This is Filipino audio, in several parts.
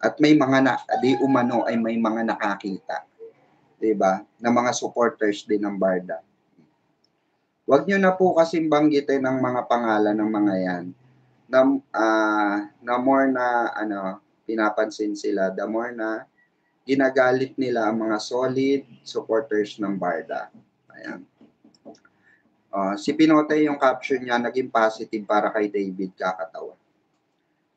At may mga di umano ay may mga nakakita, 'di ba? Na mga supporters din ng Barda. Huwag niyo na po kasing banggitin ang mga pangalan ng mga 'yan. Na more na pinapansin sila, the more na ginagalit nila ang mga solid supporters ng Barda. Ayan. Si Pinote yung caption niya naging positive para kay David Kakatawa.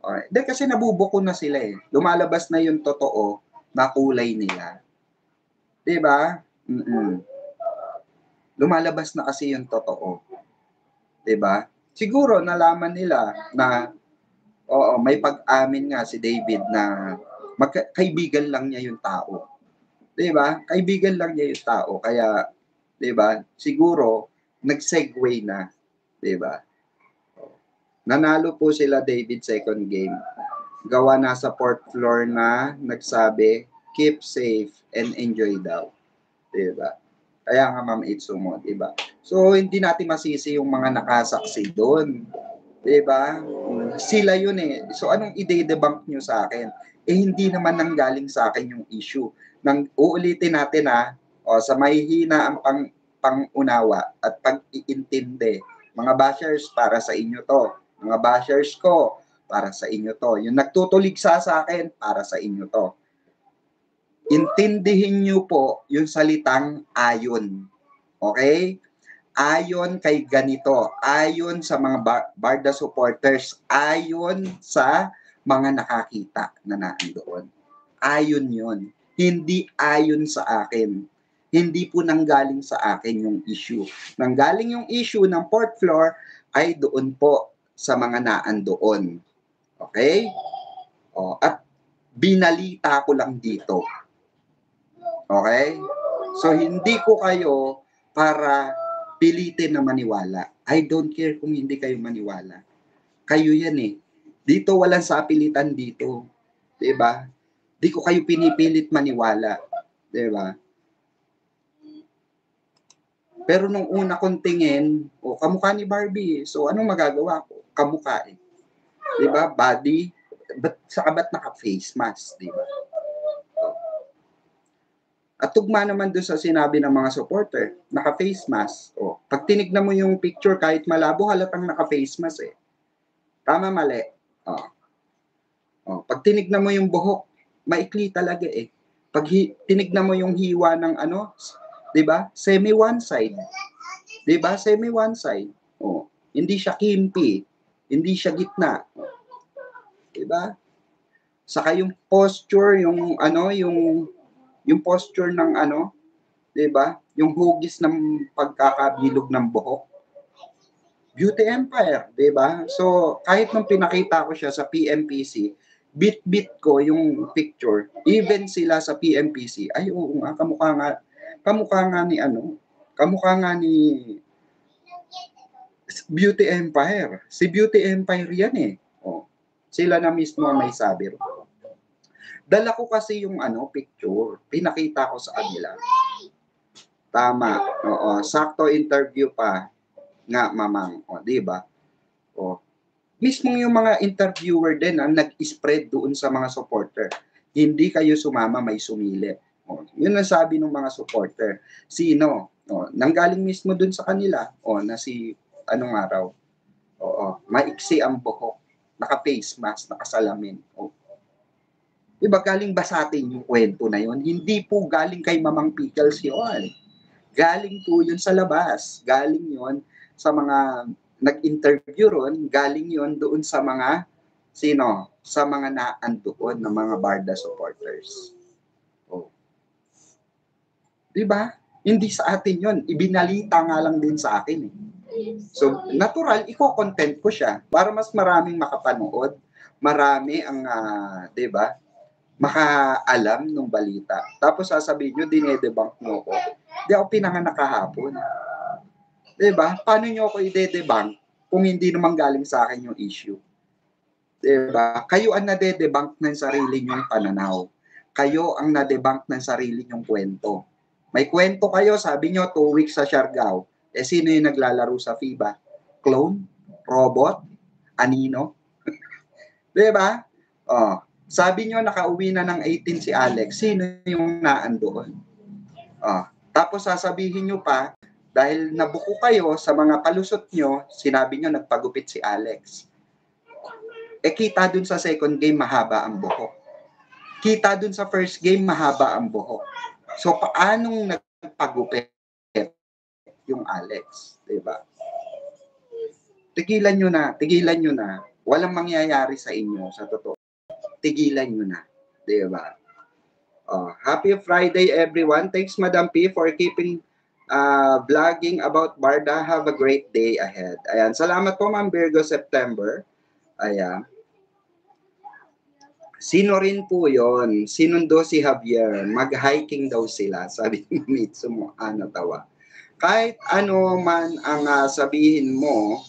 Hindi kasi nabubuko na sila eh. Lumalabas na yung totoo na kulay nila. 'Di ba? Lumalabas na kasi yung totoo. 'Di ba? Siguro nalaman nila na may pag-amin nga si David na kaibigan lang niya yung tao. 'Di ba? Kaibigan lang niya yung tao kaya 'di ba? Siguro nag-segue na, 'di ba? Nanalo po sila David second game. Gawa na sa fourth floor na nagsabi, keep safe and enjoy daw. 'Di ba? Kaya nga Ma'am Itsumo, 'di ba? So hindi natin masisi yung mga nakasaksi doon. 'Di ba? Sila yun eh. So anong ide-debunk nyo sa akin? Hindi naman nanggaling sa akin yung issue. Uulitin natin sa mahihina ang pangunawa at pag-iintindi. Mga bashers, para sa inyo to. Mga bashers ko, para sa inyo to. Yung nagtutuligsa sa akin, para sa inyo to. Intindihin nyo po yung salitang ayon. Okay? Ayon kay ganito, ayon sa mga Barda supporters, ayon sa mga nakakita na nandoon. Ayon yun. Hindi ayon sa akin. Hindi po nanggaling sa akin yung issue. Nanggaling yung issue ng fourth floor ay doon po sa mga naandoon. Okay? At binalita ko lang dito. Okay? So, hindi ko kayo para pilitin na maniwala. I don't care kung hindi kayo maniwala. Kayo yan eh. Dito walang sapilitan dito. 'Di ba? Di ko kayo pinipilit maniwala. 'Di ba? Pero nung una kong tingin, kamukha ni Barbie. So, anong magagawa ko? Kamukha eh. 'Di ba? Body, ba't naka-face mask, 'di ba? At tugma naman doon sa sinabi ng mga supporter, naka-face mask. Pag tinignan mo yung picture, kahit malabo, halatang naka-face mask eh. Tama, mali. Pag tinignan mo yung buhok, maikli talaga eh. Pag tinignan mo yung hiwa ng 'di ba? Semi one side. 'Di ba? Semi one side. Hindi siya kimpi, hindi siya gitna. 'Di ba? Saka yung posture, yung posture ng 'di ba? Yung hugis ng pagkakabilog ng buhok. Beauty Empire, 'di ba? So, kahit nung pinakita ko siya sa PMPC, bit-bit ko yung picture. Even sila sa PMPC, ay oo nga, kamukha nga ni Beauty Empire. Si Beauty Empire yan eh. Sila na mismo may sabi ro. Dala ko kasi yung picture. Pinakita ko sa kanila. Tama. Sakto interview pa nga mamang. 'Di ba? Mismo yung mga interviewer din nag-spread doon sa mga supporter. Hindi kayo sumama, may sumili. Yun ang sabi ng mga supporter. Sino? Nanggaling mismo doon sa kanila. Na si anong araw? Maiksi ang buhok. Naka-face mask, nakasalamin. Diba galing ba sa atin yung kwento na yun? Hindi po galing kay Mamang Pickles yun. Galing po yun sa labas. Galing yun sa mga nag-interview ron. Galing yun doon sa mga sa mga naandoon ng mga Barda supporters. Diba? Hindi sa atin yun. Ibinalita nga lang din sa akin eh. So, natural, i-content ko siya para mas maraming makapanood. Marami ang, 'di ba? Makaalam ng balita. Tapos sasabihin nyo, dinedebunk nyo ko. Hindi ako pinanganak kahapon. Diba? Paano nyo ako i-debunk kung hindi naman galing sa akin yung issue? Diba? Kayo ang nadedebunk ng sarili nyong pananaw. Kayo ang nadebunk ng sarili nyong kwento. May kwento kayo, sabi nyo, 2 weeks sa Siargao. Sino yung naglalaro sa FIBA? Clone? Robot? Anino? Diba? Sabi niyo nakauwi na ng 18 si Alex, sino yung naandoon? Tapos sasabihin niyo pa, dahil nabuko kayo sa mga palusot niyo, sinabi niyo nagpagupit si Alex. Kita dun sa second game, mahaba ang buhok. Kita dun sa first game, mahaba ang buhok. So, paanong nagpagupit yung Alex? Diba? Tigilan nyo na. Walang mangyayari sa inyo, sa totoo. Tigilan nyo na. Diba? Happy Friday, everyone. Thanks, Madam P, for keeping vlogging about Barda. Have a great day ahead. Ayan. Salamat po, Ma'am Virgo September. Ayan. Sino rin po yon? Sinundo si Javier. Mag-hiking daw sila. Sabi ni Mitsu mo, tawa. Kahit ano man ang sabihin mo,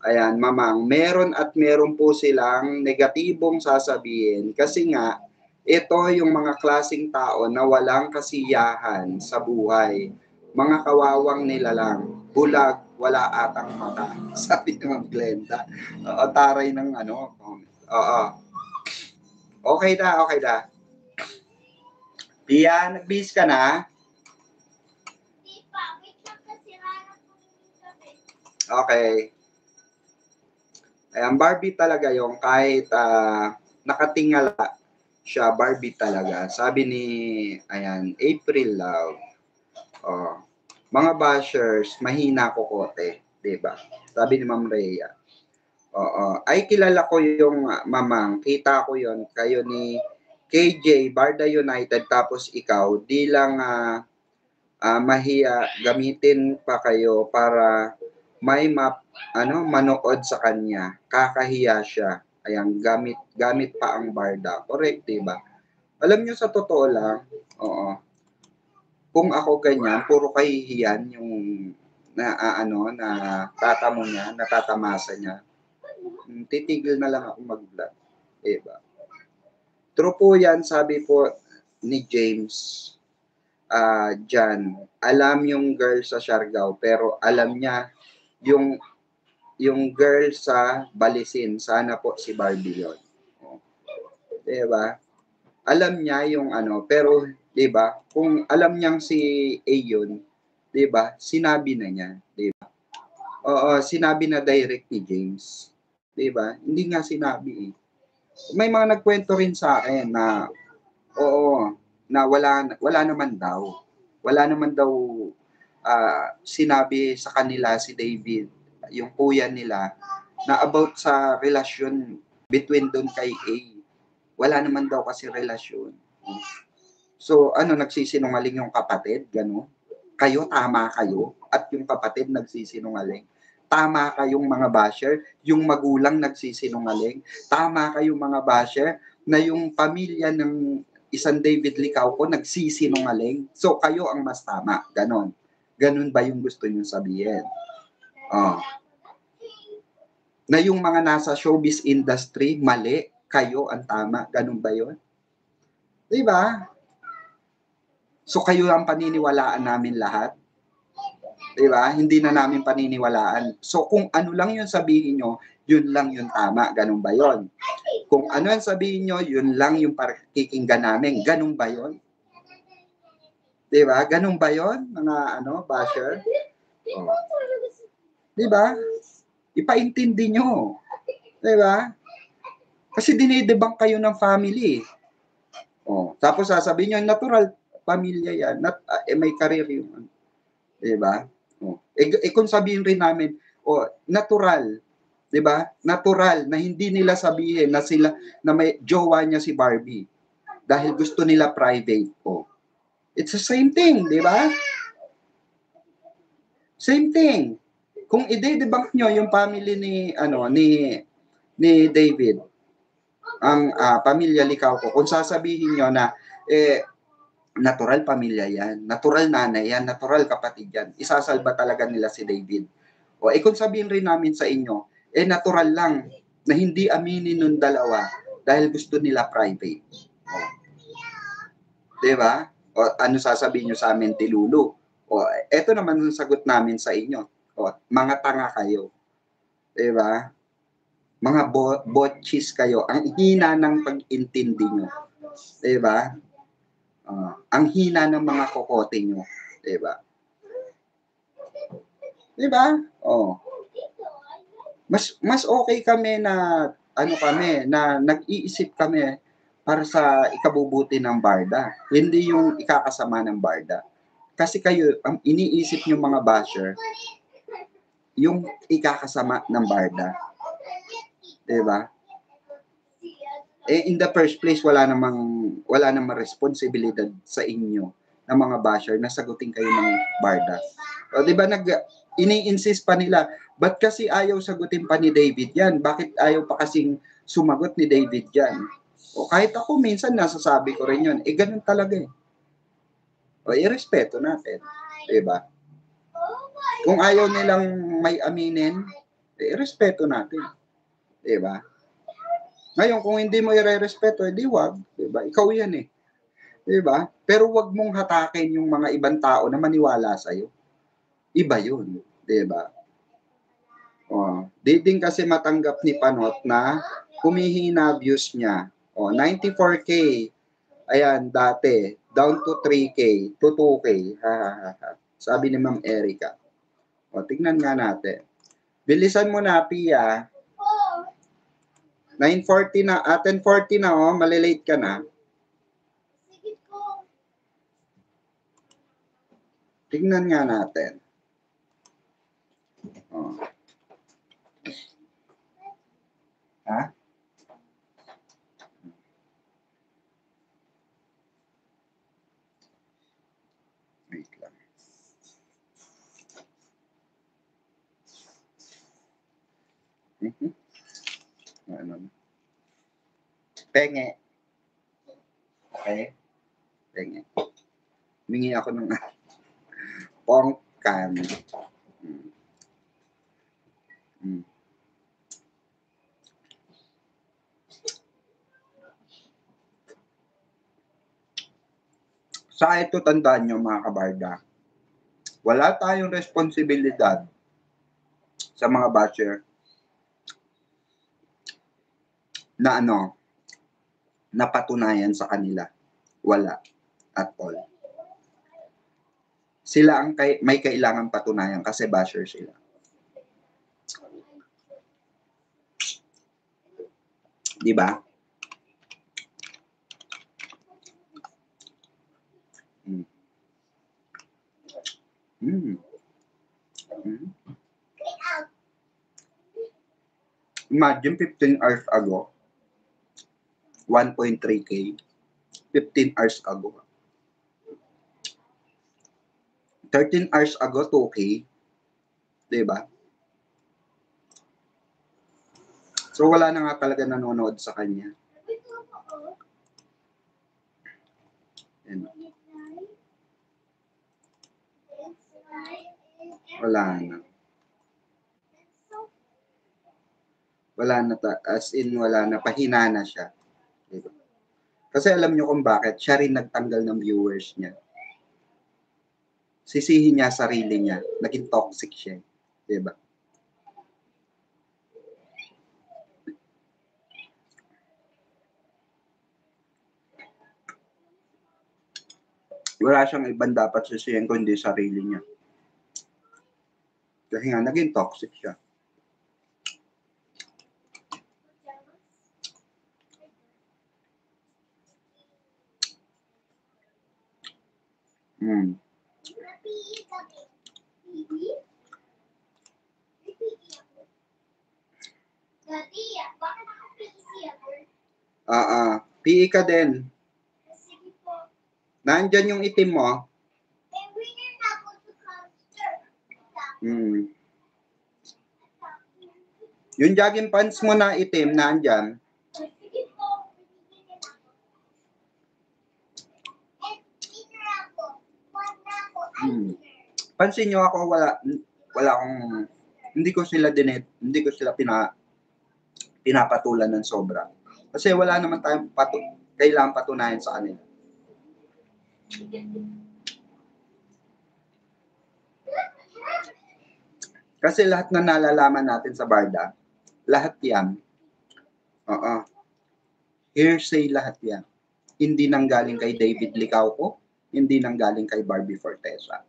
ayan, mamang, meron at meron po silang negatibong sasabihin. Kasi nga, ito yung mga klaseng tao na walang kasiyahan sa buhay. Mga kawawang nila lang. Bulag, wala atang mata. Sabi ni Ma'am Glenda. Taray ng ano. Oo. Okay na. Pia, nag-bis ka na? Okay. Ayan, Barbie talaga yung kahit nakatingala siya, Barbie talaga. Sabi ni, April Love, mga bashers, mahina kokote, diba? Sabi ni Ma'am Rhea. Ay kilala ko yung mamang, kita ko yon kayo ni KJ, Barda United, tapos ikaw, di lang mahiya, gamitin pa kayo para may manood sa kanya. Kakahiya siya. Ayan, gamit pa ang Barda. Correct, diba? Alam nyo, sa totoo lang, kung ako ganyan, puro kahihiyan yung tatamo niya, natatamasa niya. Titigil na lang ako mag-vlog. Diba? True po yan, sabi po ni James Jan. Alam yung girl sa Siargao, pero alam niya yung girl sa Balisin. Sana po si Barbie yun. Diba? Alam niya yung pero diba? Kung alam niyang si A yun, diba? Sinabi na niya. Diba? Sinabi na direct ni James. Diba? Hindi nga sinabi eh. May mga nagkwento rin sa akin na na wala naman daw. Wala naman daw sinabi sa kanila si David, yung kuya nila, na about sa relasyon between doon kay A. Wala naman daw kasi relasyon. So, nagsisinungaling yung kapatid, gano'n? Kayo, tama kayo, at yung kapatid nagsisinungaling. Tama kayong mga basher, yung magulang nagsisinungaling. Tama kayong mga basher, na yung pamilya ng isang David Licauco nagsisinungaling. So, kayo ang mas tama, gano'n. Gano'n ba yung gusto nyo sabihin? Na yung mga nasa showbiz industry, mali, kayo ang tama. Gano'n ba yun? Diba? So, kayo ang paniniwalaan namin lahat. Diba? Hindi na namin paniniwalaan. So, kung ano lang yung sabihin nyo, yun lang yung tama. Ganun ba yun? Kung ano yung sabihin nyo, yun lang yung pakikinggan namin. Ganun ba yun? Diba? Ganun ba yun, mga basher? Diba? Ipaintindi nyo. Diba? Kasi dinidebunk kayo ng family. Tapos sasabihin nyo, natural, pamilya yan. May career yung diba? Kung sabihin rin namin, natural, diba? Natural na hindi nila sabihin na sila na may jowa niya si Barbie dahil gusto nila private. It's the same thing, diba? Same thing. Kung ide-debunk nyo yung family ni David, ang pamilya Licauco, kung sasabihin nyo na natural pamilya yan, natural nanay yan, natural kapatid yan, isasalba talaga nila si David. Kung sabihin rin namin sa inyo, natural lang na hindi aminin nung dalawa dahil gusto nila private. Diba? Ano sasabihin nyo sa amin, Tilulu? Eto naman ang sagot namin sa inyo. Mga tanga kayo. Diba? Mga botchis kayo. Ang hina ng pag-intindi nyo. Diba? Ang hina ng mga kokote nyo. Diba? Diba? Oh. Mas okay kami na nag-iisip kami para sa ikabubuti ng barda. Hindi yung ikakasama ng barda. Kasi kayo, ang iniisip nyo mga basher, yung ikakasama ng barda. Diba? In the first place, wala namang responsibilidad sa inyo ng mga basher na sagutin kayo ng barda. O, diba, ini-insist pa nila, ba't kasi ayaw sagutin pa ni David yan? Bakit ayaw pa kasing sumagot ni David yan? O kahit ako, minsan nasasabi ko rin yun. Ganun talaga eh. O, irespeto natin. Diba? Kung ayaw nilang may aminin, irespeto natin. Diba? Ngayon, kung hindi mo i-respeto, edi wag. Diba? Ikaw yan eh. Diba? Pero wag mong hatakin yung mga ibang tao na maniwala sa'yo. Iba yun. Diba? Di din kasi matanggap ni Panot na humihina views niya. 94K. Ayan, dati. Down to 3K. To 2K. Sabi ni Ma'am Erica. Tignan nga natin. Bilisan mo na, Pia. 9:40 na, 10:40 na, malilate ka na. Tingnan nga natin. Ha? Wait lang. Ano? Penge. Okay? Penge. Humingi ako ng pongkan. Sa ito, tandaan nyo mga kabarda, wala tayong responsibilidad sa mga basher na napatunayan sa kanila. Wala at all. Sila ang may kailangan patunayan kasi basher sila. Diba? Imagine 15 hours ago, 1.3K. 15 hours ago. 13 hours ago, 2K. Diba? So, wala na nga talaga nanonood sa kanya. Yan. Wala na. Wala na, as in wala na, pahina na siya. Diba? Kasi alam nyo kung bakit, siya rin nagtanggal ng viewers niya. Sisihin niya sarili niya, naging toxic siya. Diba? Wala siyang ibang dapat sisihin kundi sarili niya. Kasi nga, naging toxic siya. PE ka din. Nandyan yung itim mo. Yung jogging pants mo na itim, nandyan. Pansin nyo ako, wala akong, hindi ko sila pinapatulan ng sobra. Kasi wala naman tayong kailangan patunayan sa kanila. Kasi lahat na nalalaman natin sa barda, lahat yan Oo. Hearsay lahat yan. Hindi nanggaling kay David Licauco, hindi nanggaling kay Barbie Fortesa.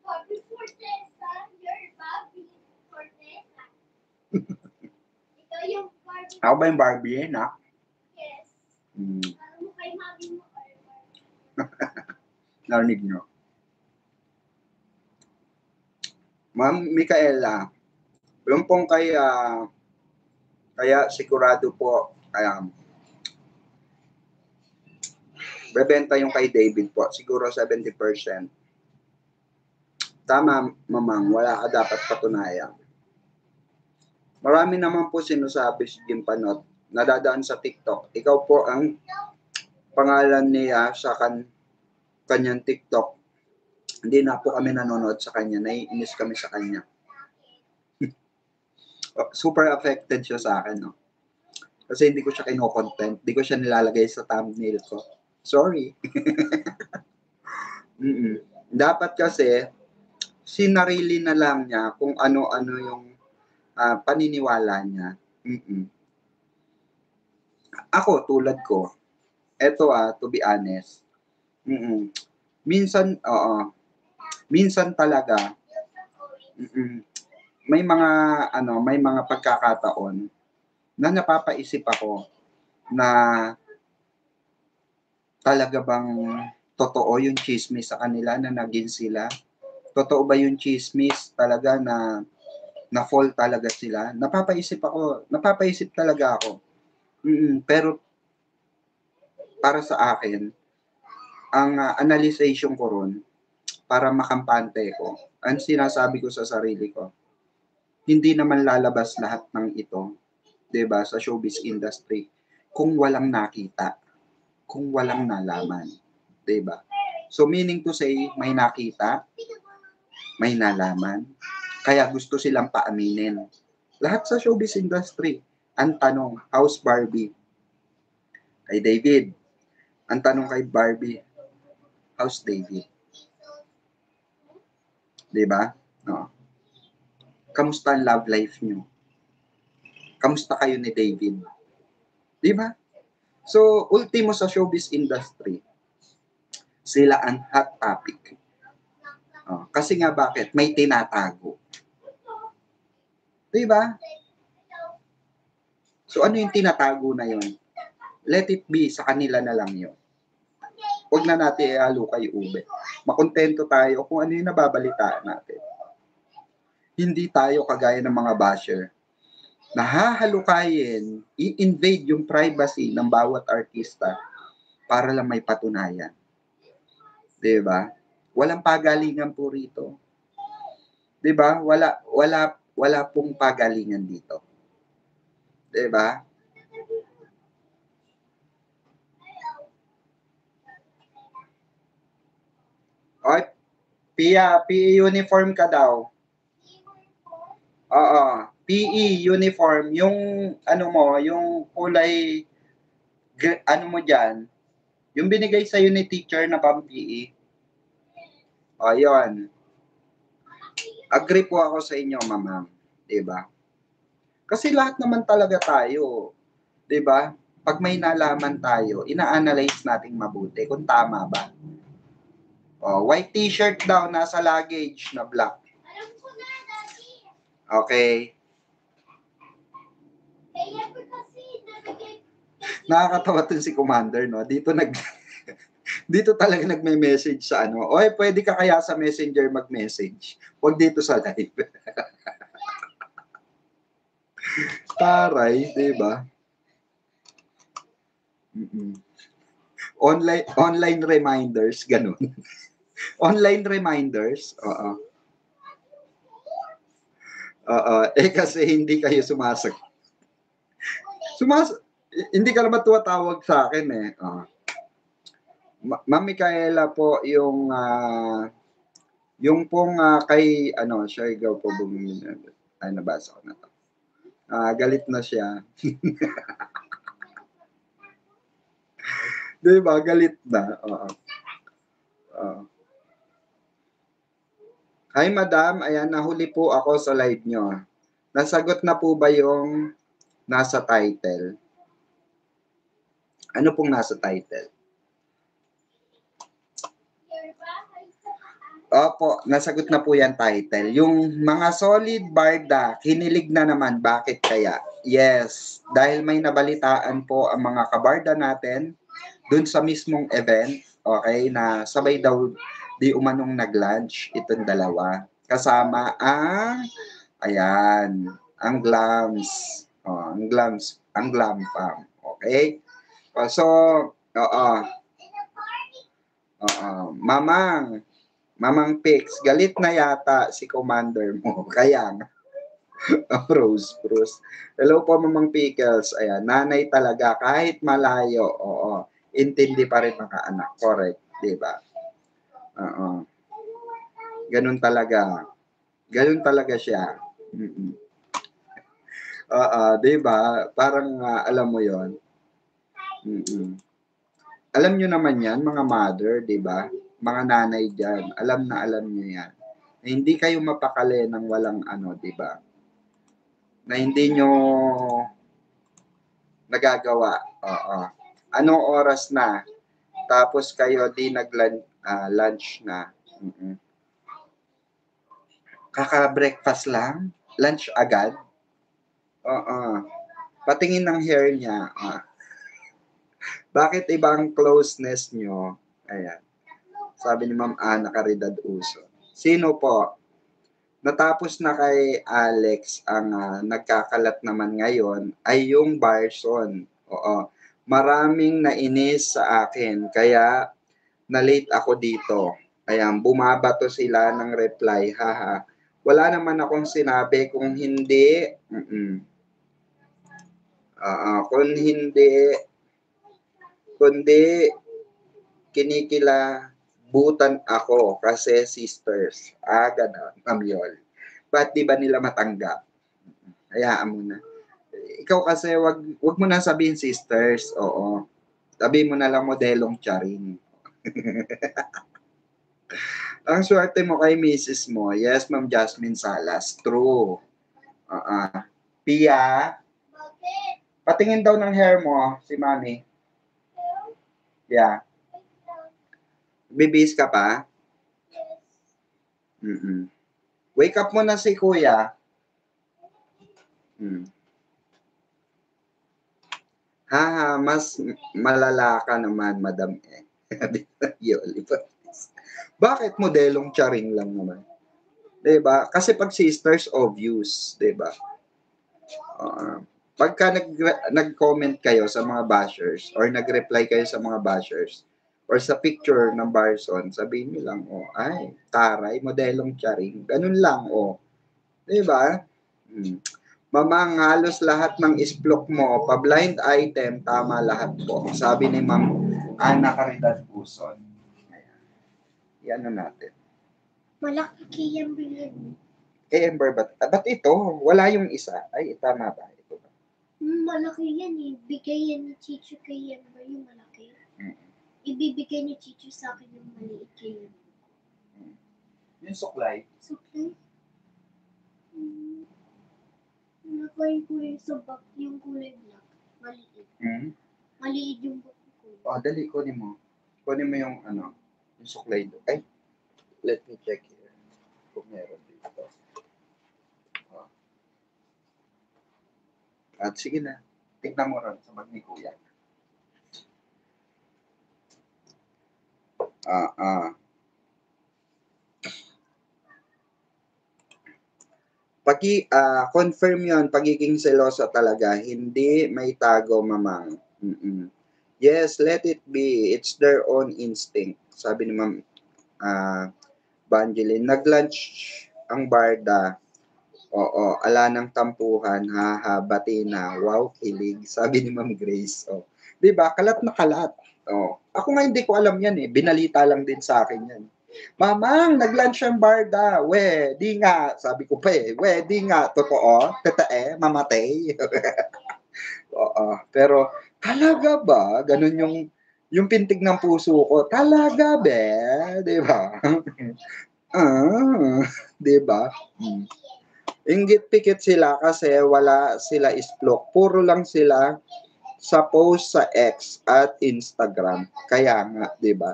Bobby Fortesa? You're Bobby Fortesa. Ikaw yung Barbie. Ako ba yung Barbie eh, na? Yes. Alam mo kay mami mo or Barbie? Narinig nyo. Ma'am Micaela, yung pong kaya sigurado po, bebenta yung kay David po, siguro 70%. Tama, mamang, wala ka dapat patunayan. Marami naman po sinasabi si Jim Panot, nadadaan sa TikTok. Ikaw po ang pangalan niya sa kanyang TikTok. Hindi na po kami nanonood sa kanya, naiinis kami sa kanya. Super affected siya sa akin, no? Kasi hindi ko siya kino-content, hindi ko siya nilalagay sa thumbnail ko. Sorry. Dapat kasi, sinarili na lang niya kung ano-ano yung paniniwala niya. Ako, tulad ko, eto to be honest, minsan talaga, may mga pagkakataon na napapaisip ako na talaga bang totoo yung chismis sa kanila na naging sila? Totoo ba yung chismis talaga na fall talaga sila? Napapaisip talaga ako. Pero para sa akin, ang analyzation ko ron, para makampante ko, ang sinasabi ko sa sarili ko, hindi naman lalabas lahat ng ito, 'di ba, sa showbiz industry kung walang nakita, kung walang nalaman, 'di ba? So meaning to say, may nakita, may nalaman, kaya gusto silang paaminin. Lahat sa showbiz industry, ang tanong, how's Barbie? Kay David. Ang tanong kay Barbie, how's David? 'Di ba? No. Kamusta ang love life niyo? Kamusta kayo ni David? 'Di ba? So, ultimo sa showbiz industry, sila ang hot topic. Kasi nga bakit? May tinatago. 'Di ba? So, ano yung tinatago na yon? Let it be, sa kanila na lang yon. Huwag na natin ihalo kay ube. Makontento tayo kung ano yung nababalitaan natin. Hindi tayo kagaya ng mga basher na hahalukayin, i-invade yung privacy ng bawat artista para lang may patunayan. 'Di ba? Walang pagalingan po rito. 'Di ba? Wala pong pagalingan dito. 'Di ba? Oy, PE uniform ka daw. Oo, PE uniform, yung ano mo, yung kulay ano mo diyan, yung binigay sa ni teacher na pang PE. O, yun. Agree po ako sa inyo, ma'am. 'Di ba? Kasi lahat naman talaga tayo, 'di ba? Pag may nalaman tayo, ina-analyze nating mabuti kung tama ba. White t-shirt daw nasa luggage na black. Okay. Nakakatawa tong si Commander, no? Dito talaga nagme-message sa ano. Oy, pwede ka kaya sa Messenger mag-message. Huwag dito sa live. Taray, 'di ba? Online reminders, ganun. Online reminders, oo. Kasi hindi kayo hindi ka naman tumatawag sa akin eh. Ma'am Micaela po yung pong kay Siargao po bumili ay nabasa ko na to. Galit na siya. Di ba? Galit na. Hi madam, ayan, nahuli po ako sa live nyo. Nasagot na po ba yung nasa title? Ano pong nasa title? Opo, nasagot na po yan title. Yung mga solid barda, kinilig na naman. Bakit kaya? Yes, dahil may nabalitaan po ang mga kabarda natin dun sa mismong event, okay, na sabay daw di umanong nag-lunch itong dalawa. Kasama ang, ayan, ang glams. Oh, ang glam fam. Okay? So, oo, oo, Mamang Pix, galit na yata si commander mo. Kaya nga. Bruce. Hello po, Mamang Pickles. Ayan, nanay talaga. Kahit malayo, oo. Intindi pa rin mga anak. Correct. Diba? Oo. Ganun talaga. Ganun talaga siya. Mm-mm. Oo, diba? Parang alam mo yon. Mm-mm. Alam nyo naman yan, mga mother, diba? Mga nanay dyan. Alam na alam nyo yan. Na hindi kayo mapakali ng walang ano, diba? Na hindi nyo nagagawa. Oo. Anong oras na? Tapos kayo di lunch na. Mm-mm. Kaka-breakfast lang? Lunch agad? Oo. Patingin ng hair niya. Bakit ibang closeness nyo? Ayan. Sabi ni Ma'am Ana Caridad Uso. Sino po? Natapos na kay Alex ang nagkakalat naman ngayon ay yung Barson. Oo. Maraming nainis sa akin kaya na-late ako dito. Ayan, bumabato sila ng reply. Haha. Wala naman akong sinabi kung hindi. Kung hindi, kundi kinikilabutan ako kasi sisters. Ganon, Ma'am Yol. Ba't di ba nila matanggap? Hayaan mo na. Ikaw kasi wag mo na sabihin sisters. Oo. Sabihin mo na lang modelong charing. Ang swerte mo kay Mrs. mo. Yes, Ma'am Jasmine Salas. True. Pia, patingin daw ng hair mo, si Mami. Yeah. Bibis ka pa? Mm-mm. Wake up mo na si Kuya. Mas malala ka naman, Madam eh. Bakit modelong charing lang naman? 'Di ba? Kasi pag sisters obvious, 'di ba? Pagka nag-comment kayo sa mga bashers or nag-reply kayo sa mga bashers or sa picture ng Barson, sabihin niyo lang, ay, taray, modelong charing. Ganun lang, 'di ba? Mamang, halos lahat ng isplok mo, pa-blind item, tama lahat po. Sabi ni Ma'am Ana Caridad Puson. Yan na natin. Malaki kay Amber yan. Amber, ba't ito? Wala yung isa. Ay, tama ba? Ito ba? Malaki yan eh. Bigay yan ni Chicho kay Amber yung malaki. Ibibigay ni Chicho sa akin yung maliit kay Amber. Yung suklay? Suklay? Nakuha yung kulay sa back, yung kulay black. Maliit. Maliit yung back ko. Dali, kunin mo. Kunin mo yung yung suklay doon. Ay, let me check here. Kung meron dito. At sige na. Tignan mo ron sa bag ni Kuya. Confirm yon, pagiging selosa talaga, hindi may tago, Mamang. Yes, let it be. It's their own instinct. Sabi ni Ma'am Banjeline. Nag-lunch ang barda. Oo, ala ng tampuhan. Haha, bati na. Wow, kilig. Sabi ni Ma'am Grace. Diba? Kalat na kalat. Ako nga hindi ko alam yan eh. Binalita lang din sa akin yan. Mamang, nag-lunch ang barda. We, di nga. Sabi ko pa eh. We, di nga. Totoo. Tatae. Mamatay. Pero, talaga ba? Ganun yung pintig ng puso ko. Talaga be? Di ba? Di ba? Inggit pikit sila kasi wala sila isplok. Puro lang sila sa post sa X at Instagram. Kaya nga, 'di ba?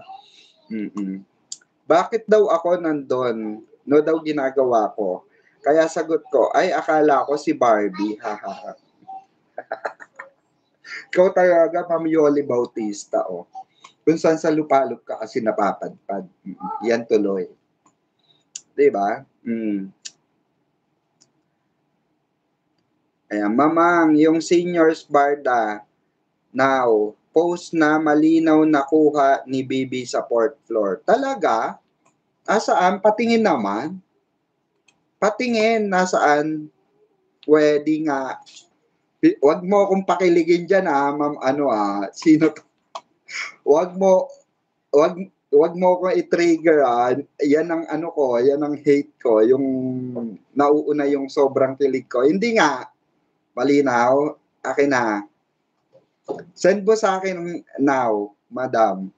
Bakit daw ako nandun? No daw ginagawa ko. Kaya sagot ko, ay akala ko si Barbie. Hahaha. Ikaw talaga, Ma'am Yoli Bautista, oh. Kung saan sa lupalop ka kasi napapadpad. Yan tuloy. 'Di ba? Ayan, mamang, yung seniors barda, now, post na malinaw nakuha ni Bibi sa fourth floor. Talaga? Asaan? Patingin naman. Patingin, nasaan? Pwede nga. Wag mo akong pakiligin dyan, ma'am, sino to? Wag mo, wag mo akong i-trigger, yan ang yan ang hate ko, yung nauuna yung sobrang kilig ko. Hindi nga, malinaw, akin na. Send mo sa akin now, madam.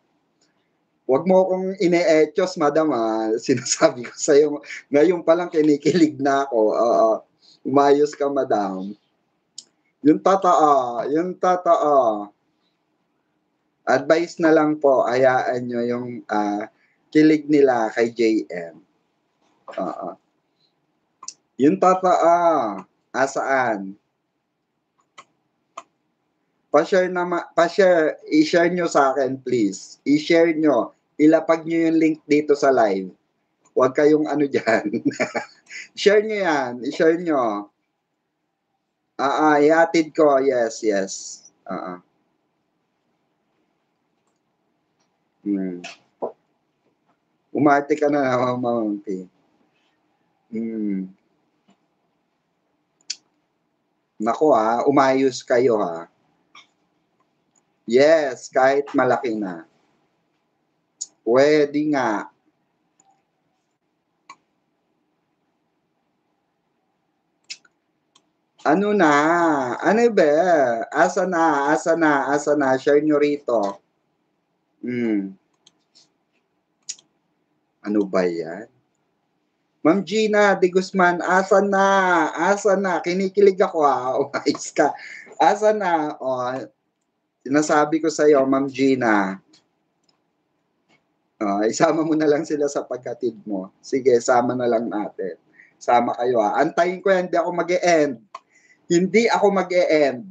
Wag mo akong ine-etyos, madam, sinasabi ko sa'yo, ngayon pa lang kinikilig na ako. Umayos ka, madam. Yung totoo. Advice na lang po, hayaan nyo yung kilig nila kay JM. Yung totoo, asaan? Pa-share, i-share nyo sa akin, please. I-share nyo. Ilapag nyo yung link dito sa live. Huwag kayong dyan. Share nyo yan. I-share nyo. Iatid ko. Yes. Umarte ka na naman, Maunti. Naku umayos kayo Yes, kahit malaki na. Pwede nga. Ano na? Ano ba? Asa na? Share nyo rito. Ano ba yan? Ma'am Gina de Guzman, asa na? Kinikilig ako Umayos ka. Asa na? Sinasabi ko sa iyo, Ma'am Gina. Isama mo na lang sila sa pagkatid mo. Sige, sama na lang natin. Sama kayo Antayin ko yan, hindi ako mag-e-end. Hindi ako mag-e-end.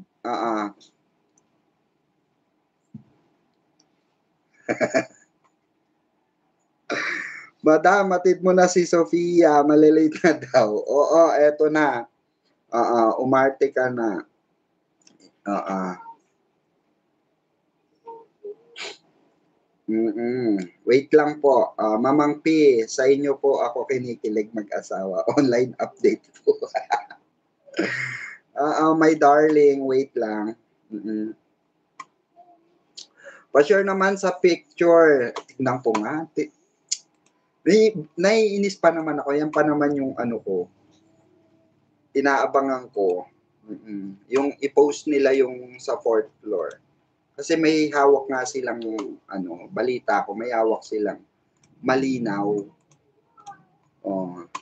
Madam, matid mo na si Sofia. Malilate na daw. Oo, eto na. Umarte ka na. Wait lang po. Mamang P, sa inyo po ako kinikilig mag-asawa. Online update po. My darling, wait lang. Pa-share naman sa picture. Tignan ko nga. Naiinis pa naman ako. Yan pa naman yung ko. Inaabangan ko. Yung i-post nila yung sa fourth floor. Kasi may hawak nga silang balita ko, may hawak silang malinaw.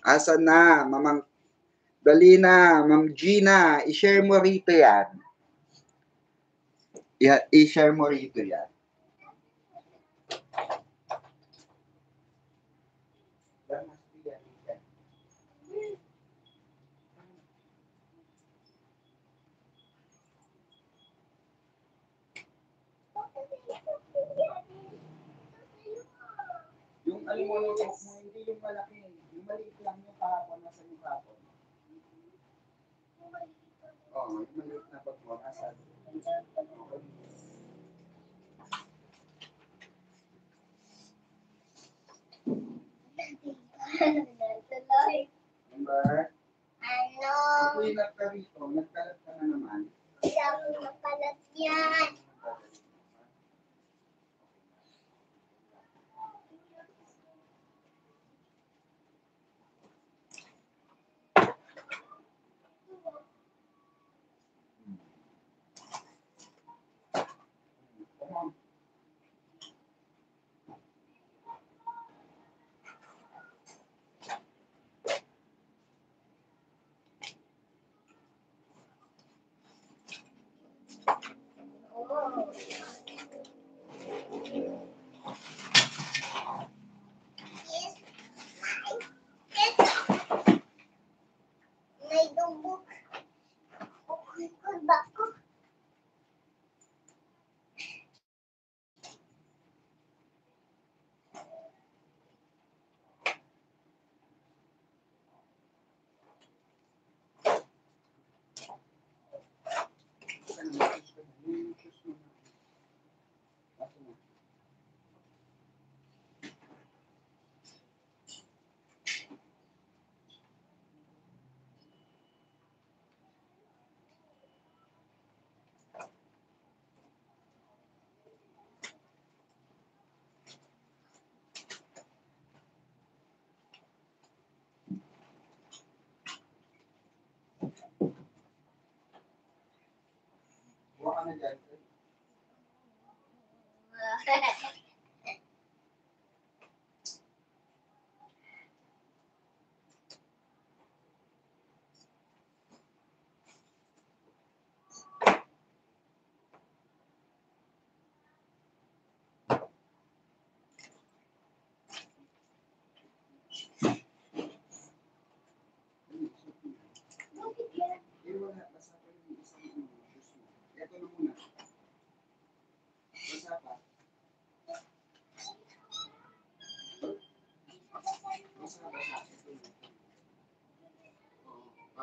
Asa na, Mamang dali na, Ma'am Gina, i-share mo rito yan. I-share mo rito yan. Yung alumunok mo, hindi yung malaki. Yung maliit lang yung kahapon, nasa yung kahapon. Yung maliit na pag mo, nasa. Number? Kung ingat ka rito, nagkalat ka na naman. Hindi ako nakalat yan.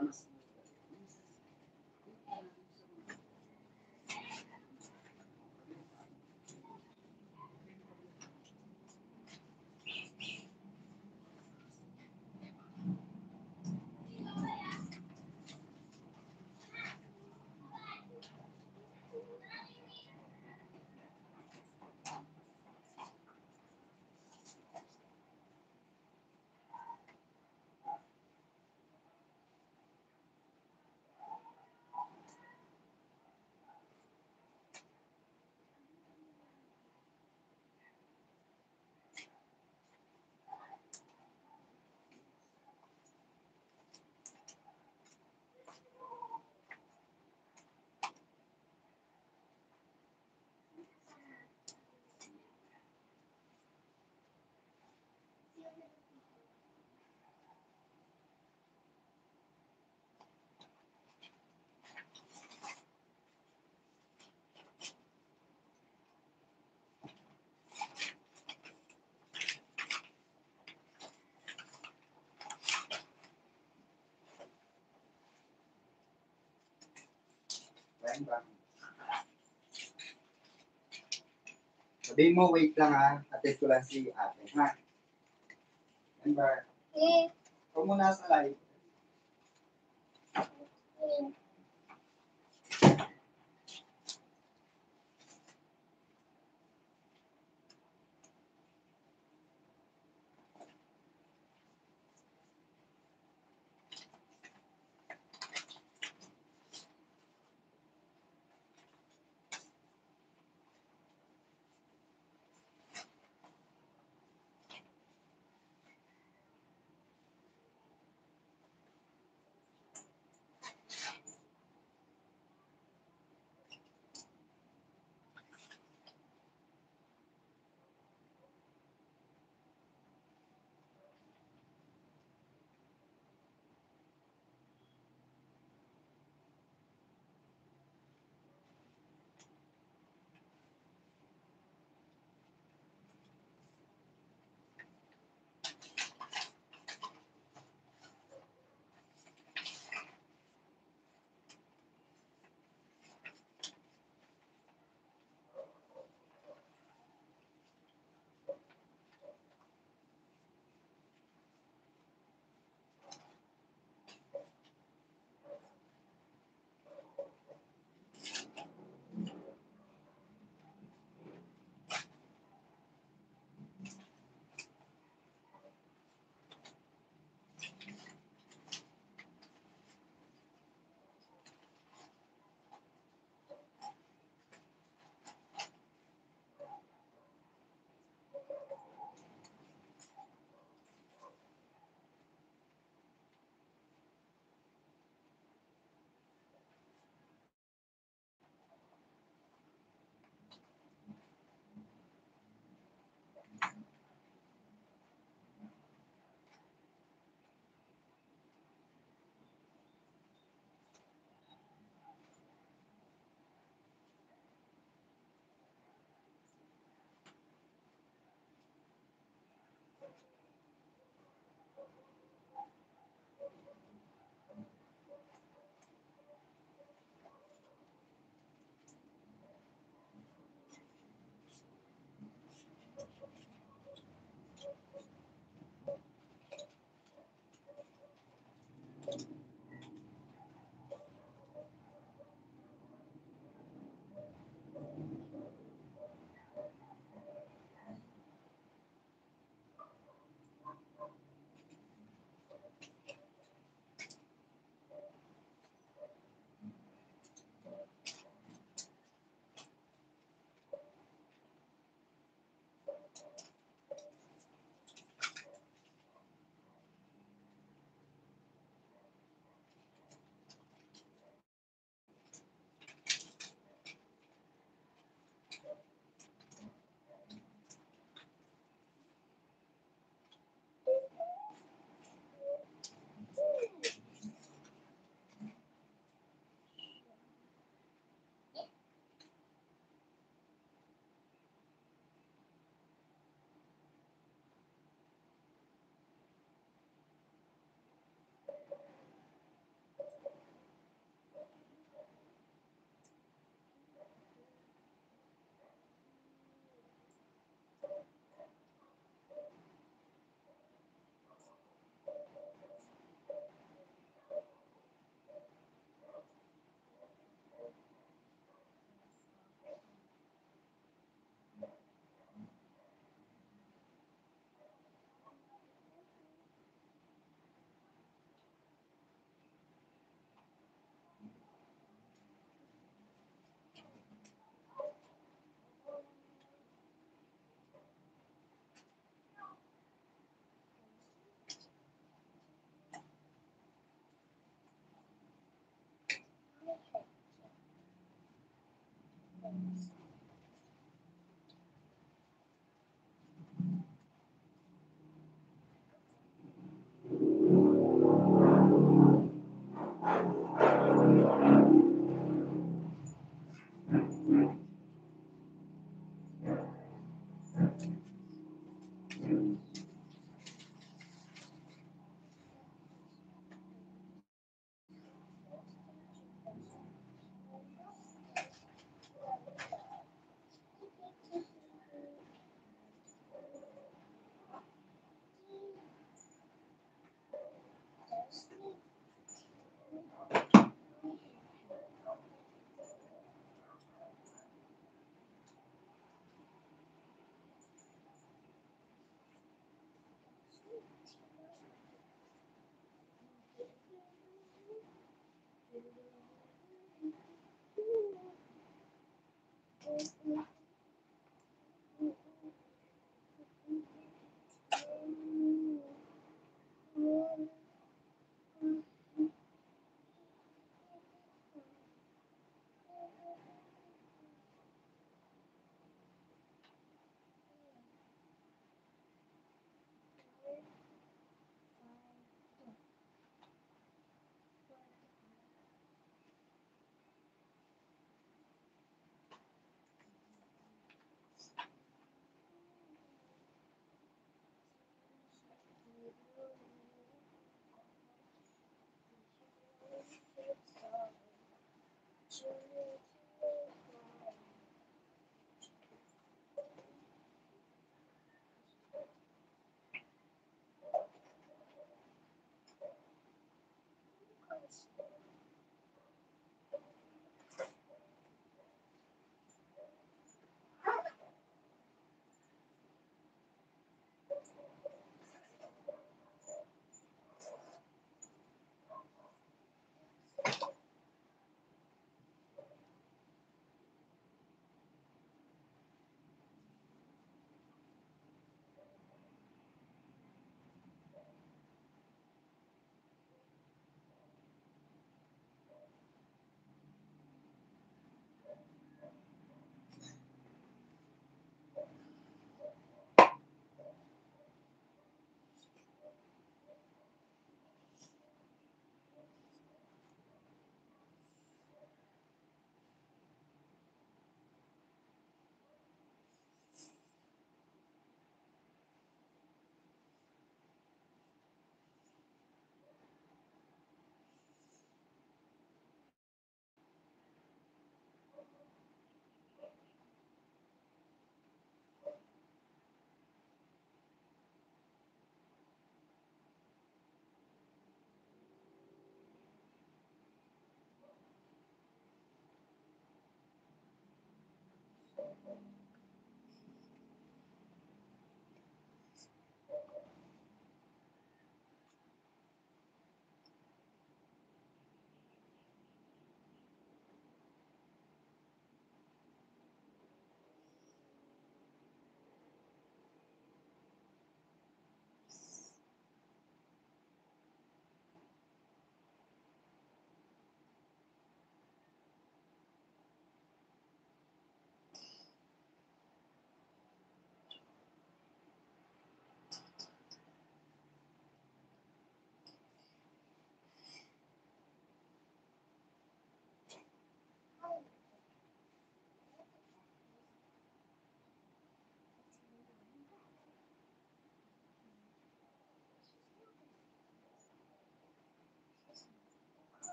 Ayan ba? Sabihin mo, wait lang ha. Atid ko lang si ate, ha? Ayan ba? Eh, Ikaw muna sa live. eh.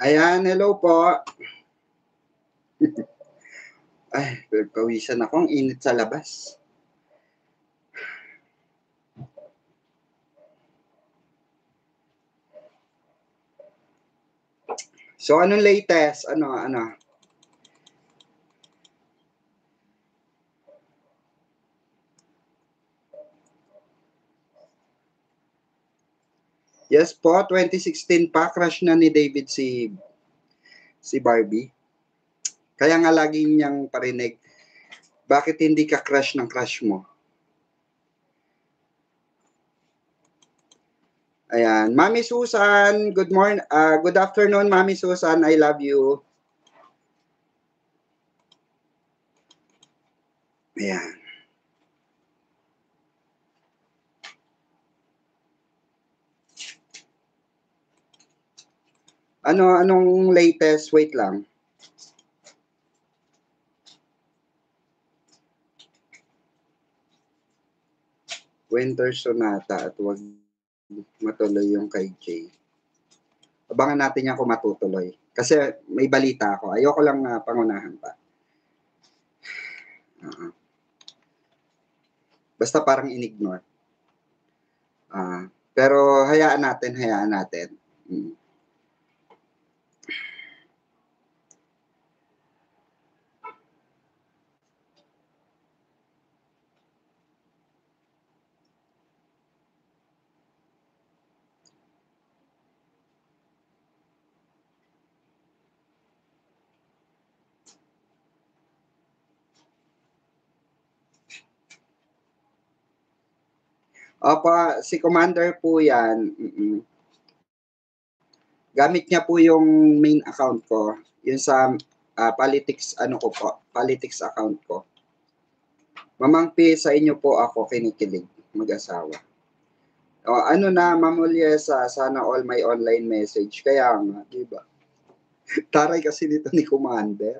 Ayan, hello po. Ay, pawisan ako. Ang init sa labas. So, anong latest? Ano? Yes po, 2016 pa, crush na ni David si Barbie. Kaya nga lagi niyang parinig, bakit hindi ka crush ng crush mo? Ayan, Mami Susan, good afternoon, Mami Susan, I love you. Ayan. Anong latest? Wait lang. Winter Sonata at wag matuloy yung kay Jay. Abangan natin yan kung matutuloy. Kasi may balita ako. Ayoko lang pangunahan pa. Basta parang in-ignore. Pero hayaan natin. Opo, si Commander po yan. Gamit niya po yung main account ko. Yun sa politics account ko. Mamang P, sa inyo po ako kinikilig, mag-asawa. Mamulyesa, sana all my online message. Kaya nga, di ba? Taray kasi dito ni Commander.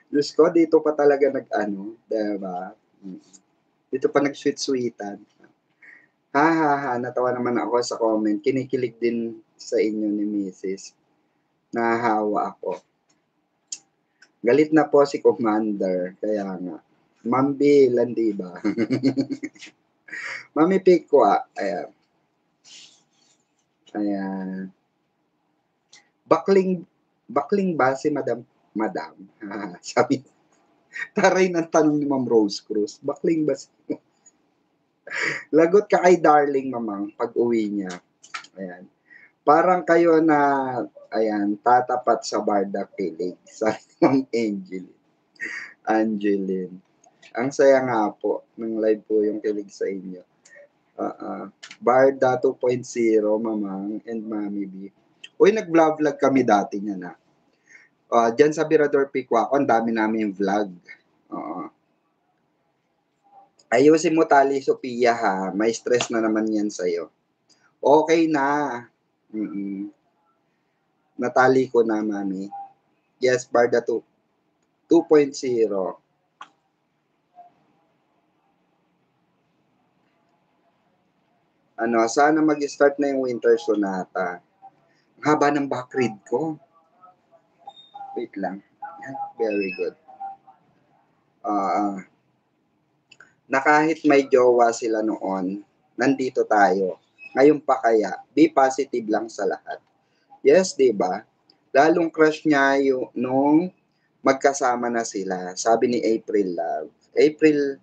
Diyos ko, dito pa talaga diba? Dito pa nag-sweet-sweetan. Natawa naman ako sa comment. Kinikilig din sa inyo ni Mrs. Nahahawa ako. Galit na po si Commander. Kaya nga. Mambi, landi ba? Mami Pikwa. Ayan. Bakling ba si Madam? Sabi. Taray ng tanong ni Ma'am Rose Cruz. Bakling ba si Lagot ka kay Darling, mamang, pag uwi niya. Ayan. Parang kayo na, tatapat sa Barda Kilig. Sabi ng Angeline. Ang saya nga po, ng live po yung kilig sa inyo. Barda 2.0, mamang, and Mami B. Uy, nag-vlog kami dati niya na. Diyan sa Birador Piquaco, ang dami namin vlog. Ayusin mo tali, Sophia, ha. May stress na naman yan sa'yo. Okay na. Natali ko na, Mami. Yes, Barda 2.0. Sana mag-start na yung Winter Sonata. Ang haba ng back read ko. Wait lang. Very good. Na kahit may jowa sila noon, nandito tayo. Ngayon pa kaya, be positive lang sa lahat. Yes, diba? Lalong crush niya nung magkasama na sila. Sabi ni April Love. April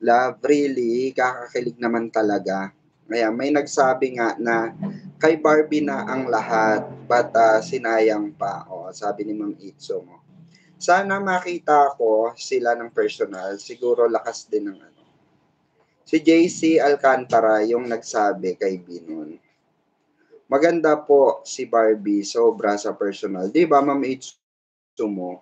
Love, really, kakakilig naman talaga. Kaya may nagsabi nga na kay Barbie na ang lahat, but sinayang pa. Sabi ni Ma'am Itzo mo. Sana makita ko sila ng personal. Siguro lakas din ng Si JC Alcantara yung nagsabi kay Binon. Maganda po si Barbie, sobra sa personal. Di ba, Ma'am Itzo mo?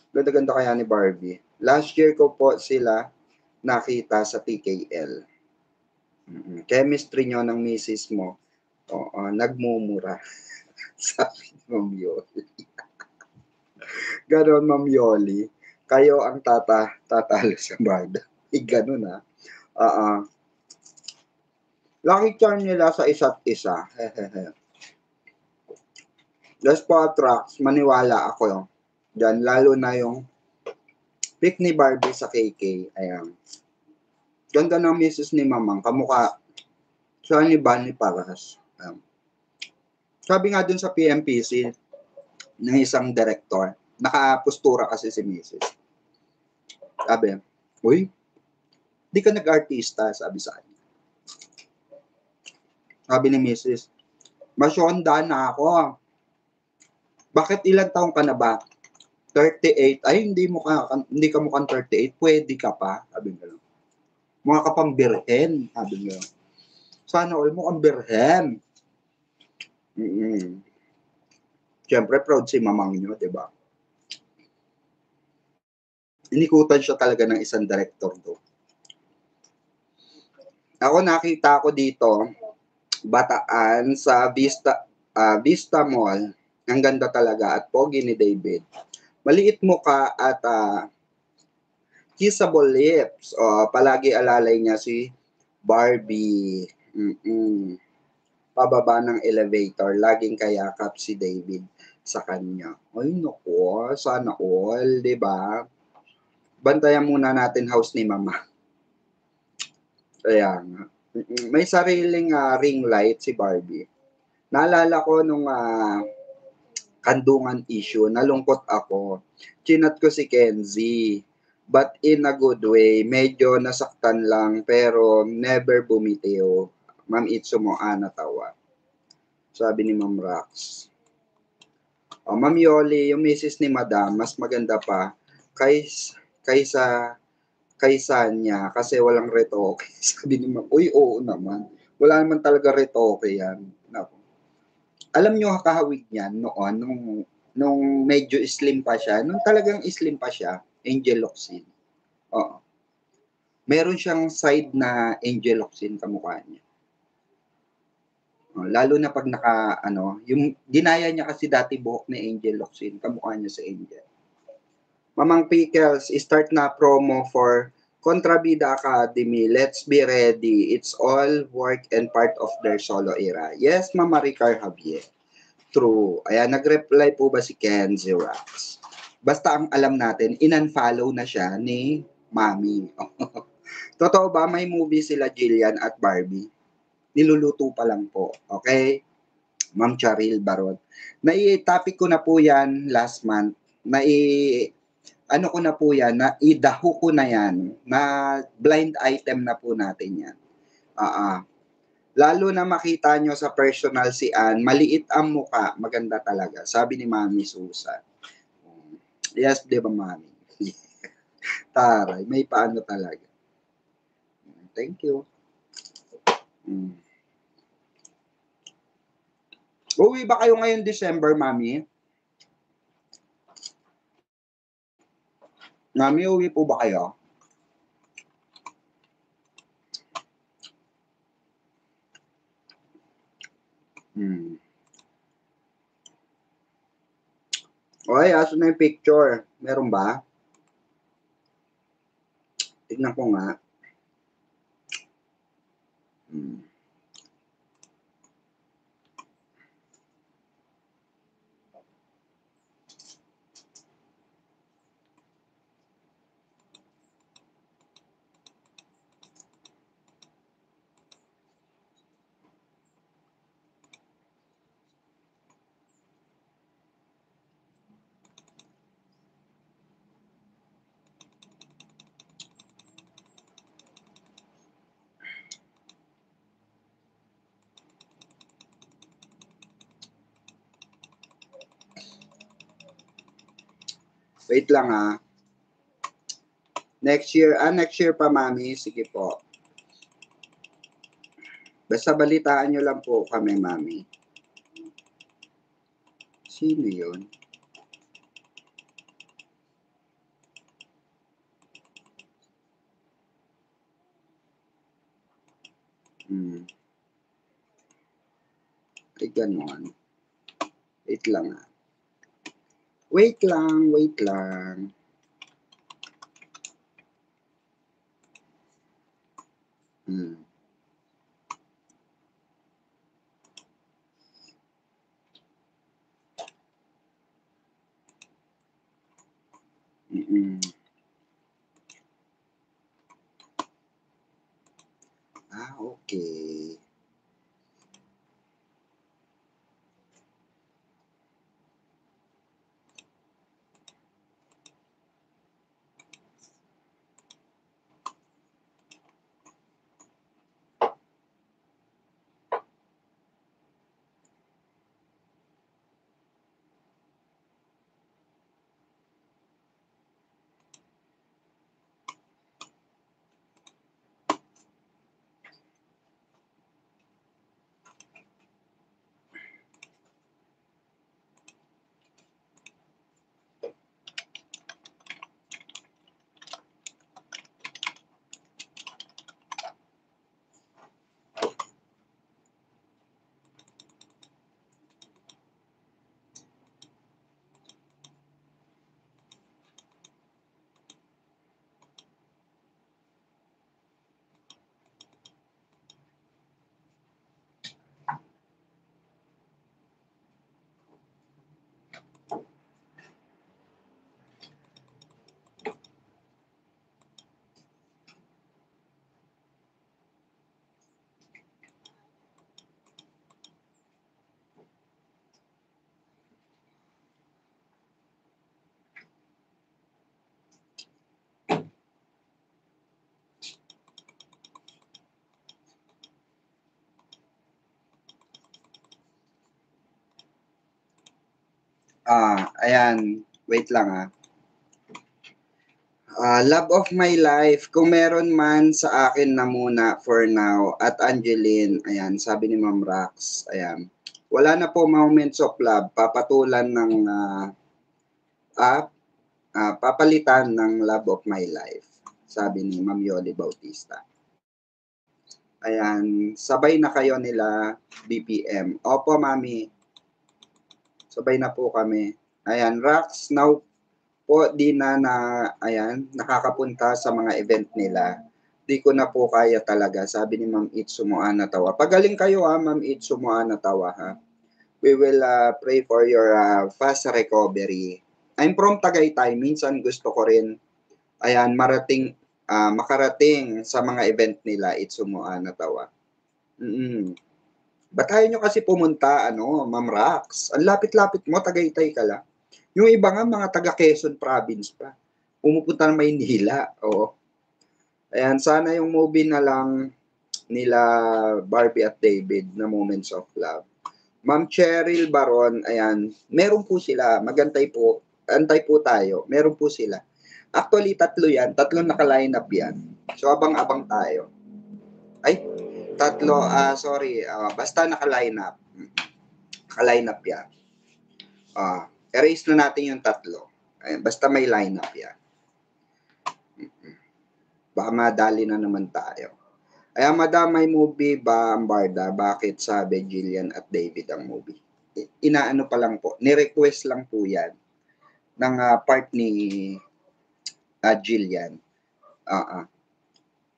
Ganda-ganda kaya ni Barbie. Last year ko po sila nakita sa PKL. Chemistry nyo ng misis mo, nagmumura. Sabi ni Ma'am Yoli. Ganon, Ma'am Yoli. Kayo ang tatalo sa Barda. Ganon ha. Lucky charm nila sa isa't isa. Just for attracts, maniwala ako dyan. Lalo na yung pick ni Barbie sa KK. Ayan. Ganda ng misis ni Mamang. Kamukha siya ni Bunny Paras. Sabi nga dun sa PMPC, ng isang director. Nakapostura kasi si Mrs. Sabi, uy, di ka nag-artista, sabi sa kanya. Sabi ni Mrs., masyonda na ako. Bakit ilang taong ka na ba? 38. Ay, hindi ka mukhang 38. Pwede ka pa. Sabi nga lang. Mga kapang birhen. Sabi nga lang. Sana all mo ang birhen. Siyempre, proud si mamang nyo, di ba? Inikutan siya talaga ng isang director do. Ako nakita ko dito, Bataan sa Vista Mall. Ang ganda talaga at pogi ni David. Maliit mukha at kissable lips. Palagi alalay niya si Barbie. Pababa ng elevator, laging kayakap si David sa kanya. Ay, naku, sana all, di ba? Bantayan muna natin house ni Mama. Kaya nga. May sariling ring light si Barbie. Naalala ko nung kandungan issue, nalungkot ako. Chinat ko si Kenzie. But in a good way, medyo nasaktan lang pero never bumitiw. Ma'am Itsumo, natawa. Sabi ni Ma'am Rax. Ma'am Yoli, yung misis ni Madam, mas maganda pa kaysa niya kasi walang retoke. Sabi ni Ma'am, uy, oo naman. Wala naman talaga retoke yan. Naku. Alam nyo kahawig niyan noon, nung medyo slim pa siya, nung talagang slim pa siya, Angel Locsin. Oo. Meron siyang side na Angel Locsin kamukha niya. Lalo na pag yung ginaya niya kasi dati buhok ni Angel Locsin, kamukha niya sa Angel. Mamang Pickles, start na promo for Contrabida Academy. Let's be ready. It's all work and part of their solo era. Yes, Mama Ricar Javier. True. Ayan, nag-reply po ba si Ken Zirax? Basta ang alam natin, in-unfollow na siya ni Mami. Totoo ba may movie sila Jillian at Barbie? Niluluto pa lang po. Okay? Ma'am Charil Baron. Nai-topic ko na po yan last month. Idaho ko na yan. Na blind item na po natin yan. Lalo na makita nyo sa personal si Ann, maliit ang muka, maganda talaga. Sabi ni Mami Susan. Yes, di ba Mami? Taray, may paano talaga. Thank you. Uwi ba kayo ngayon December, Mami? Mami, uwi po ba kayo? Okay, aso na yung picture. Meron ba? Tignan ko nga. Wait lang Next year pa, Mami. Sige po. Basta balitaan nyo lang po kami, Mami. Sino yun? Ay, ganon. Wait lang Wait lang. Okay. Ayan. Wait lang love of my life, kung meron man sa akin na muna for now. At Angeline, ayan, sabi ni Ma'am Rax, ayan. Wala na po moments of love, papatulan ng, papalitan ng love of my life, sabi ni Ma'am Yoli Bautista. Ayan, sabay na kayo nila BPM. Opo, Mami. Sabay na po kami. Ayan, Rax, now po di na ayan, nakakapunta sa mga event nila. Di ko na po kaya talaga, sabi ni Ma'am Itsu Moanatawa. Pagaling kayo Ma'am Itsu Moanatawa ha. We will pray for your fast recovery. I'm from Tagaytay. Minsan gusto ko rin, ayan, makarating sa mga event nila, Itsu Moanatawa. Ba't ayaw nyo kasi pumunta, Ma'am Rax? Ang lapit-lapit mo, Tagaytay ka lang. Yung iba nga, mga taga Quezon province pa. Pumupunta ng Maynila. Oo. Ayan, sana yung movie na lang nila Barbie at David na Moments of Love. Ma'am Cheryl Baron, ayan, meron po sila. Magantay po. Antay po tayo. Meron po sila. Actually, 3 yan. 3 naka-line up yan. So, abang-abang tayo. Ay, 3. Sorry. Basta naka-line up. Naka-line up yan. Erase na natin yung 3. Ayan, basta may line up yan. Baka madali na naman tayo. Ayan, Madam, may movie ba ang Barda? Bakit sabi Jillian at David ang movie? Inaano pa lang po. Ni-request lang po yan ng part ni Jillian.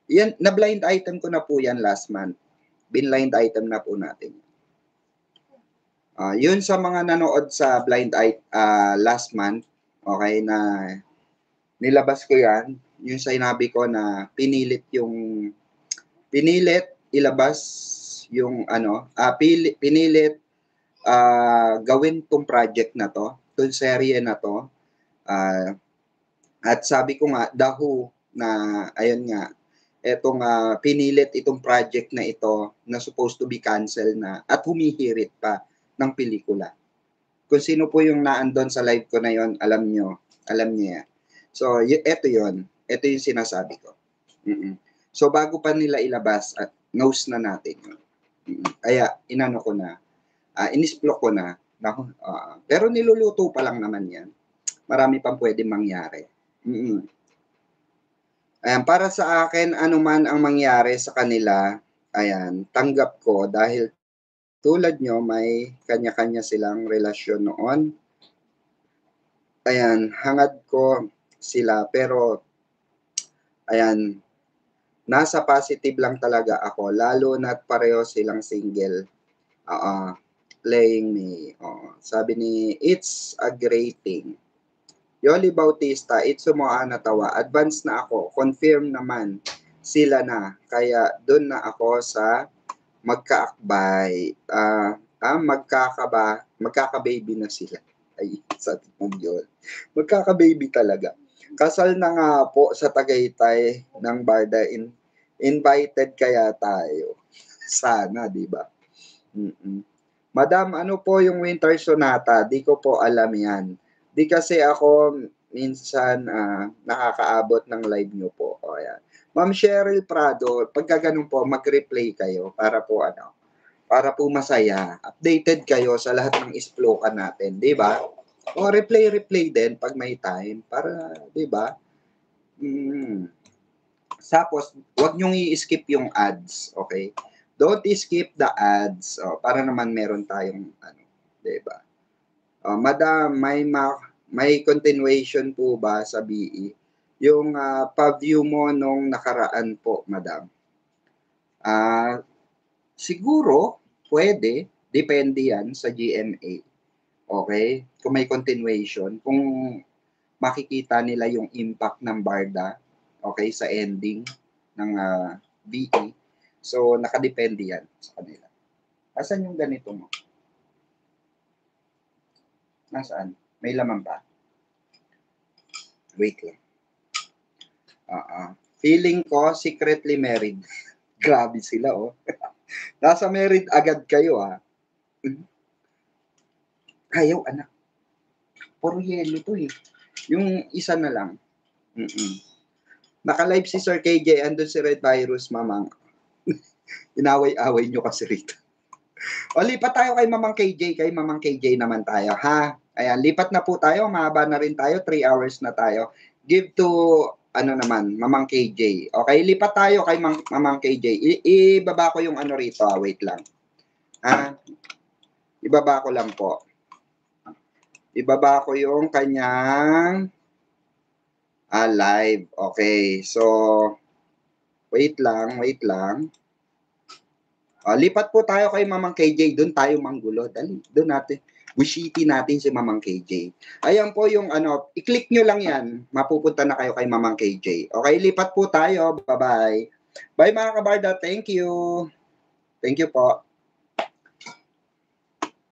Yan, na-blind item ko na po yan last month. Bin-blind item na po natin. Yun sa mga nanood sa blind last month, okay, na nilabas ko yan, yung sinabi ko na pinilit ilabas yung pinilit gawin tong project na to, tong serye na to, at sabi ko nga, The Who, na ayun nga, etong pinilit itong project na ito na supposed to be cancel na at humihirit pa ng pelikula. Kung sino po yung naandon sa live ko na yon, alam niyo yan. So, ito yon. Ito yung sinasabi ko. So, bago pa nila ilabas, knows na natin yun. Kaya, inano ko na, inisplok ko na, pero niluluto pa lang naman yan. Marami pang pwede mangyari. Ayan, para sa akin, anuman ang mangyari sa kanila, ayan, tanggap ko dahil tulad nyo, may kanya-kanya silang relasyon noon. Ayan, hangad ko sila, pero ayan, nasa positive lang talaga ako, lalo na't pareho silang single. Playing me. Sabi ni It's a Great Thing. Yoli Bautista, It's Moanatawa, advance na ako, confirm naman sila na, kaya doon na ako sa magkaakbay, magkaka-baby na sila. Ay, sabi mo yun. Magkaka-baby talaga. Kasal na nga po sa Tagaytay ng Barda. Invited kaya tayo. Sana, di ba? Madam, ano po yung Winter Sonata? Di ko po alam yan. Di kasi ako minsan nakakaabot ng live nyo po. O, yan. Ma'am Cheryl Prado, pagka ganun po, mag-replay kayo para po masaya. Updated kayo sa lahat ng isplokan natin, di ba? O replay din pag may time para, di ba? Tapos, wag niyong i-skip yung ads, okay? Don't skip the ads para naman meron tayong di ba? Madam, may continuation po ba sa BE? Yung pa-view mo nung nakaraan po, madam. Siguro, pwede. Depende yan sa GMA. Okay? Kung may continuation, kung makikita nila yung impact ng Barda, okay, sa ending ng BE. So, nakadepende yan sa kanila. Asan yung ganito mo? Nasaan? May laman ba? Wait lang. Feeling ko, secretly married. Grabe sila, Nasa married agad kayo, Ayaw, anak. Puro yelo to eh. Yung isa na lang. Naka-live si Sir KJ, andun si Red Virus, mamang. Inaway-away nyo kasi rito. O, lipat tayo kay Mamang KJ. Kay Mamang KJ naman tayo, ha? Ayan, lipat na po tayo. Mahaba na rin tayo. 3 hours na tayo. Give to, ano naman, Mamang KJ. Okay, lipat tayo kay Mamang KJ. Ibaba ko yung ano rito. Wait lang. Ha? Ibaba ko lang po. Ibaba ko yung kanyang live. Okay, so, wait lang. Lipat po tayo kay Mamang KJ. Doon tayo manggulo. Dali, doon natin. Wishiti natin si Mamang KJ. Ayan po yung ano, i-click nyo lang yan. Mapupunta na kayo kay Mamang KJ. Okay, lipat po tayo. Bye-bye. Bye mga kabarda. Thank you. Thank you po.